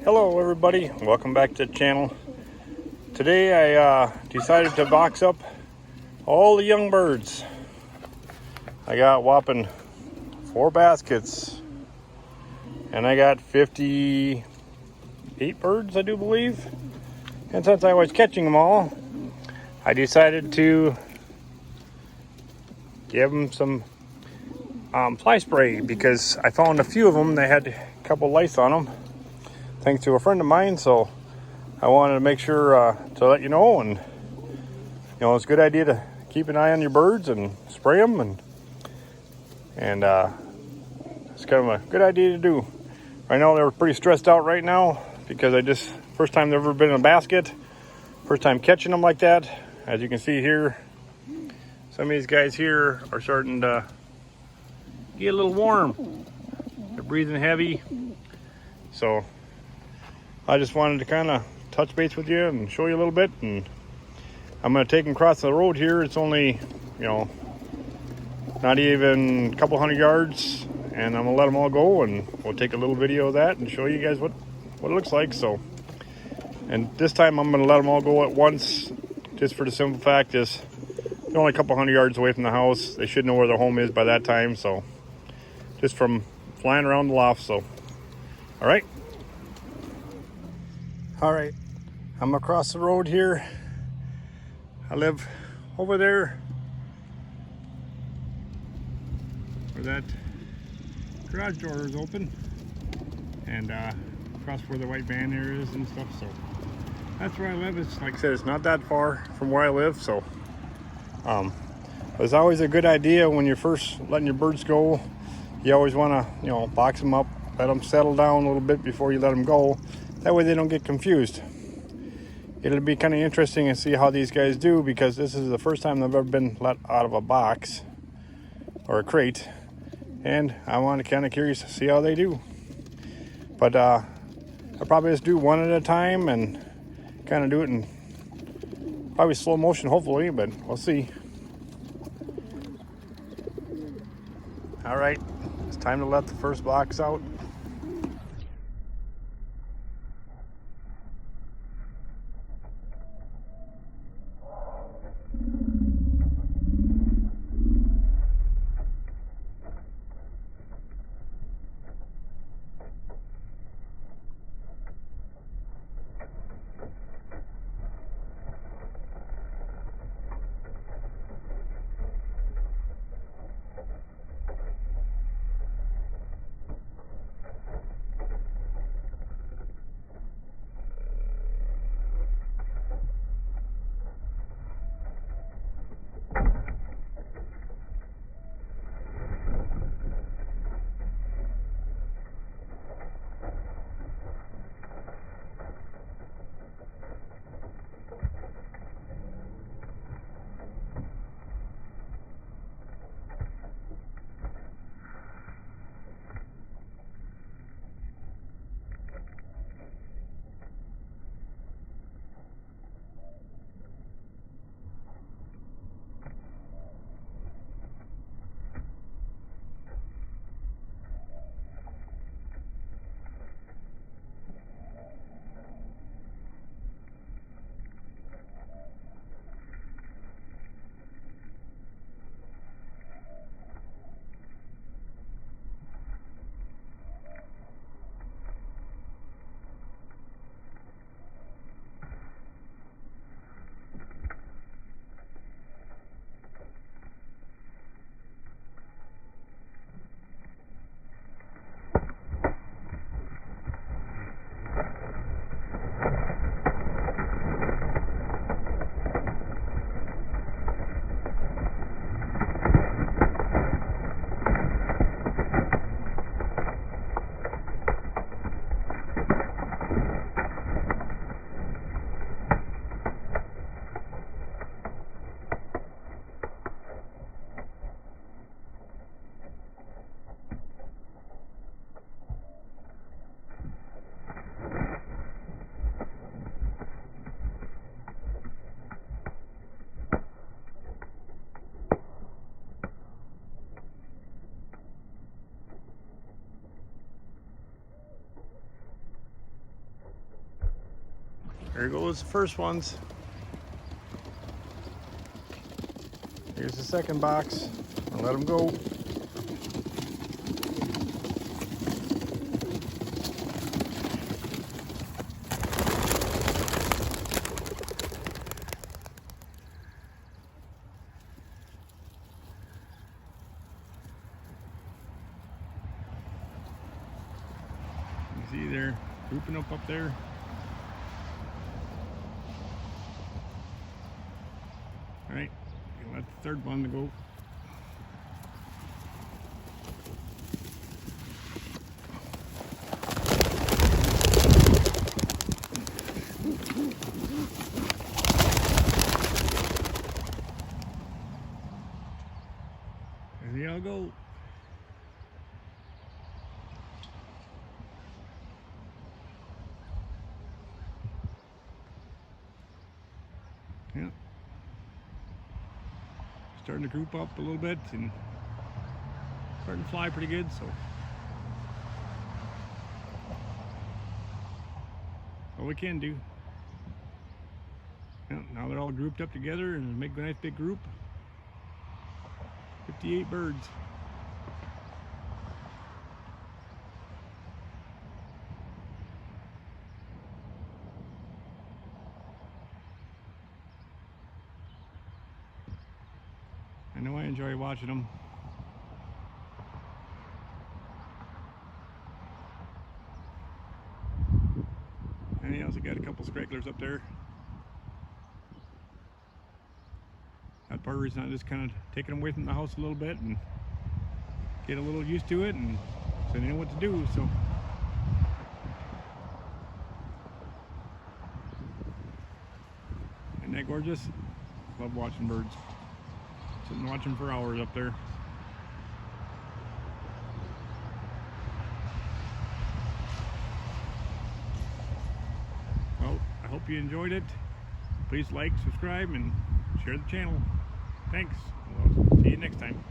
Hello everybody, welcome back to the channel. Today I decided to box up all the young birds. I got whopping 4 baskets and I got 58 birds, I do believe. And since I was catching them all, I decided to give them some fly spray because I found a few of them, they had a couple lice on them thanks to a friend of mine, so I wanted to make sure to let you know. And it's a good idea to keep an eye on your birds and spray them, and it's kind of a good idea to do. I know they're pretty stressed out right now because first time they've ever been in a basket, first time catching them like that. As you can see here, some of these guys here are starting to get a little warm. They're breathing heavy, so I just wanted to kind of touch base with you and show you a little bit. And I'm going to take them across the road here. It's only, not even a couple hundred yards, and I'm going to let them all go, and we'll take a little video of that and show you guys what it looks like. So, and this time I'm going to let them all go at once, just for the simple fact is they're only a couple hundred yards away from the house. They should know where their home is by that time, so just from flying around the loft. So, all right, I'm across the road here. I live over there where that garage door is open, and across where the white van there is and stuff. So that's where I live. It's like I said, it's not that far from where I live. So it's always a good idea when you're first letting your birds go. You always want to box them up, let them settle down a little bit before you let them go. That way they don't get confused. It'll be kind of interesting to see how these guys do, because this is the first time they've ever been let out of a box or a crate, and I want to kind of curious to see how they do. But I'll probably just do one at a time and kind of do it in probably slow motion, hopefully, but we'll see. All right, it's time to let the first box out. There goes the first ones. Here's the second box. I'll let them go. You see they're grouping up there. All right, let the third one go. There they all go. Yeah. Starting to group up a little bit and starting to fly pretty good, so all we can do. Yeah, now they're all grouped up together and make a nice big group. 58 birds. I know I enjoy watching them. And he also got a couple stragglers up there. That part of the reason I just kind of taking them away from the house a little bit and get a little used to it, and so they know what to do. So isn't that gorgeous? Love watching birds. Sitting watching for hours up there. Well, I hope you enjoyed it. Please like, subscribe, and share the channel. Thanks. We'll see you next time.